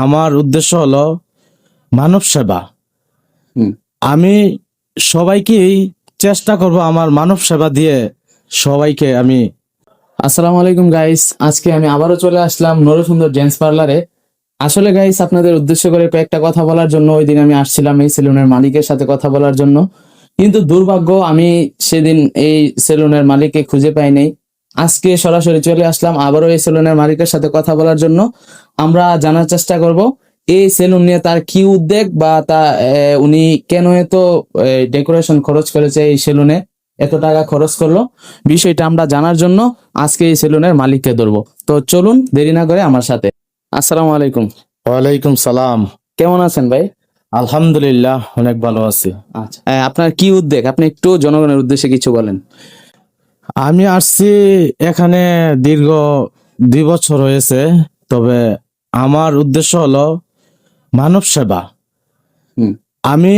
আমার উদ্দেশ্য হলো মানব সেবা। হুম। আমি সবাইকেই চেষ্টা করব আমার মানব সেবা দিয়ে সবাইকে আমি। আসসালামু আলাইকুম গাইস, আজকে আমি আবারও চলে আসলাম নরসুন্দর জেন্টস পার্লারে। আসলে গাইস, আপনাদের উদ্দেশ্য করে কয়েকটা কথা বলার জন্য ওই দিন আমি আসছিলাম এই সেলুনের মালিকের সাথে কথা বলার জন্য, কিন্তু দুর্ভাগ্য আমি সেদিন এই সেলুনের মালিককে খুঁজে পাই নাই। আজকে সরাসরি চলে আসলাম আবারও এই সেলুনের মালিকের সাথে কথা বলার জন্য। আমরা জানার চেষ্টা করব এই সেলুন নিয়ে তার কি উদ্যোগ, বা উনি কেন এত ডেকোরেশন খরচ করেছে, এই সেলুনে এত টাকা খরচ করলো, বিষয়টা আমরা জানার জন্য আজকে এই সেলুনের মালিককে ধরবো। তো চলুন দেরি না করে আমার সাথে। আসসালামু আলাইকুম। ওয়ালাইকুম সালাম। কেমন আছেন ভাই? আলহামদুলিল্লাহ, অনেক ভালো আছি। আচ্ছা, আপনার কি উদ্যোগ, আপনি একটু জনগণের উদ্দেশ্যে কিছু বলেন। আমি আসছি এখানে দীর্ঘ 2 বছর হয়েছে, তবে আমার উদ্দেশ্য হলো মানব সেবা। হুম। আমি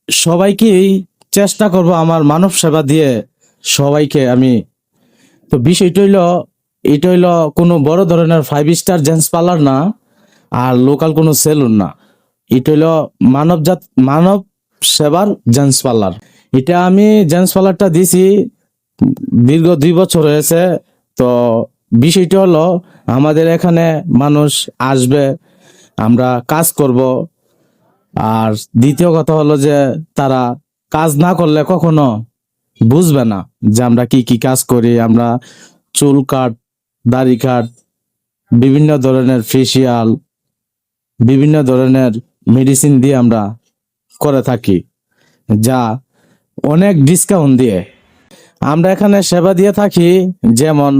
সবাইকেই চেষ্টা করব আমার মানব সেবা দিয়ে সবাইকে আমি। তো এটা হইলো কোনো বড় ধরনের 5 স্টার জেন্টস পার্লার না, আর লোকাল কোনো সেলুন না। এটা হইলো মানব সেবার জেন্টস পার্লার। এটা আমি জেন্টস পার্লারটা দিছি দীর্ঘ 2 বছর হয়েছে। তো বিষয়টা হলো আমাদের এখানে মানুষ আসবে, আমরা কাজ করব। আর দ্বিতীয় কথা হলো যে তারা কাজ না করলে কখনো বুঝবে না যে আমরা কি কি কাজ করি। আমরা চুল কাট, দাড়ি কাট, বিভিন্ন ধরনের ফেসিয়াল, বিভিন্ন ধরনের মেডিসিন দিয়ে আমরা করে থাকি, যা অনেক ডিসকাউন্ট দিয়ে আমরা এখানে সেবা দিয়ে থাকি। যেমন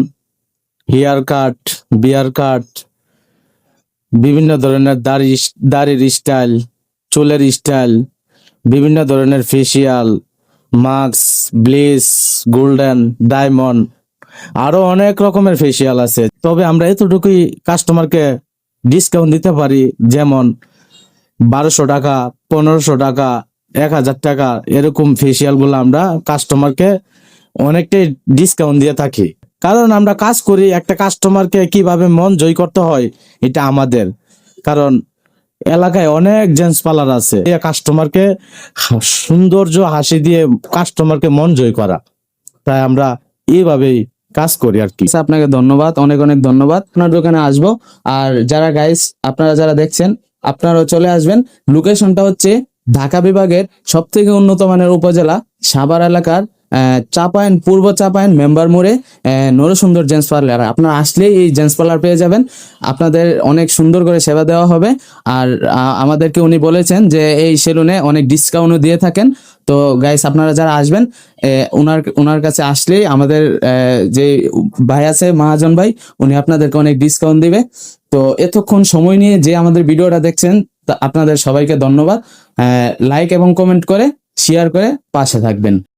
হেয়ার কাট, বিয়ার কাট, বিভিন্ন ধরনের দাড়ির স্টাইল, চুলের স্টাইল, বিভিন্ন ধরনের facial, mask, bleach, golden, diamond, আরো অনেক রকমের ফেসিয়াল আছে। তবে আমরা এতটুকুই কাস্টমারকে ডিসকাউন্ট দিতে পারি, যেমন 1200 টাকা, 1500 টাকা, 1000 টাকা, এরকম ফেসিয়াল গুলো আমরা কাস্টমারকে অনেকটাই ডিসকাউন্ট দিয়ে থাকি। কারণ আমরা কাজ করি, একটা কাস্টমারকে কিভাবে মন জয় করতে হয় এটা আমাদের। কারণ এলাকায় অনেক জেন্টস পার্লার আছে, কাস্টমারকে সৌন্দর্য হাসি দিয়ে কাস্টমারকে মন জয় করা। তাই আমরা এইভাবেই কাজ করি আর কি। আচ্ছা, আপনাকে ধন্যবাদ, অনেক অনেক ধন্যবাদ। আপনার দোকানে আসবো। আর যারা গাইস, আপনারা যারা দেখছেন, আপনারাও চলে আসবেন। লোকেশনটা হচ্ছে ঢাকা বিভাগের সব থেকে উন্নত মানের উপজেলা সাভার এলাকার চাপাইন, পূর্ব চাপাইন মেম্বার মোড়ে নরসুন্দর জেন্টস পার্লার। আপনারা আসলেই এই জেন্টস পার্লার পেয়ে যাবেন। আপনাদের অনেক সুন্দর করে সেবা দেওয়া হবে। আর আমাদেরকে উনি বলেছেন যে এই সেলুনে অনেক ডিসকাউন্টও দিয়ে থাকেন। তো গাইস, আপনারা যারা আসবেন, ওনার কাছে আসলেই আমাদের যে ভাই আছে, মহাজন ভাই, উনি আপনাদেরকে অনেক ডিসকাউন্ট দিবে। তো এতক্ষণ সময় নিয়ে যে আমাদের ভিডিওটা দেখছেন, তা আপনাদের সবাইকে ধন্যবাদ। লাইক এবং কমেন্ট করে শেয়ার করে পাশে থাকবেন।